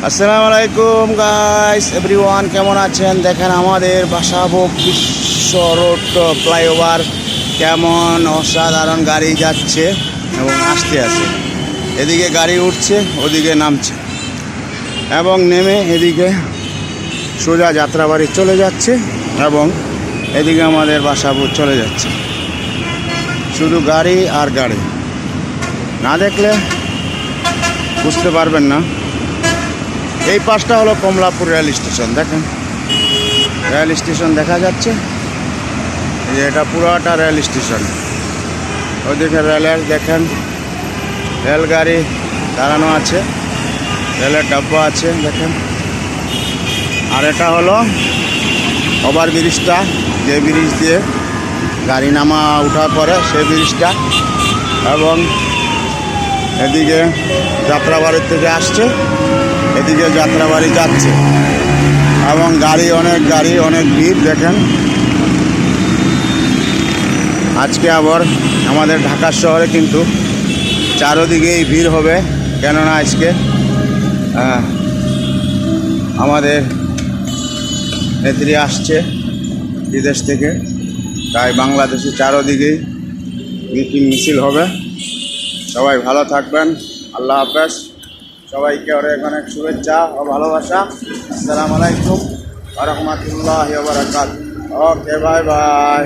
আসসালামু আলাইকুম guys everyone, কেমন আছেন? দেখেন আমাদের বাসাবো বিশ্ব রোড ফ্লাইওভার কেমন অসাধারণ গাড়ি যাচ্ছে এবং আসতে আছে। এদিকে গাড়ি উঠছে, ওদিকে নামছে এবং নেমে এদিকে সোজা যাত্রাবাড়ি চলে যাচ্ছে এবং এদিকে আমাদের বাসাবো চলে যাচ্ছে। শুধু গাড়ি আর গাড়ি, না দেখলে বুঝতে পারবেন না। এই পাশটা হলো কমলাপুর রেল স্টেশন। দেখেন রেল স্টেশন দেখা যাচ্ছে, এই যে এটা পুরাটা রেল স্টেশন। ওইদিকে রেলের দেখেন রেলগাড়ি দাঁড়ানো আছে, রেলের ডাব্বা আছে দেখেন। আর এটা হলো ওভার ব্রিজটা, যে ব্রিজ দিয়ে গাড়ি নামা উঠা করে সেই ব্রিজটা। এবং এদিকে যাত্রাবাড়ির থেকে আসছে, এদিকে যাত্রাবাড়ি যাচ্ছে এবং গাড়ি অনেক ভিড়। দেখেন আজকে আবার আমাদের ঢাকা শহরে কিন্তু চারোদিকেই ভিড় হবে, কেননা আজকে আমাদের নেত্রী আসছে বিদেশ থেকে, তাই বাংলাদেশে চারোদিকেই মিটিং মিছিল হবে। সবাই ভালো থাকবেন, আল্লাহ হাফেজ। সবাইকে অনেক শুভেচ্ছা ও ভালোবাসা। আসসালামু আলাইকুম ওয়া রাহমাতুল্লাহি ওয়া বারাকাতুহু। ওকে, বাই বাই।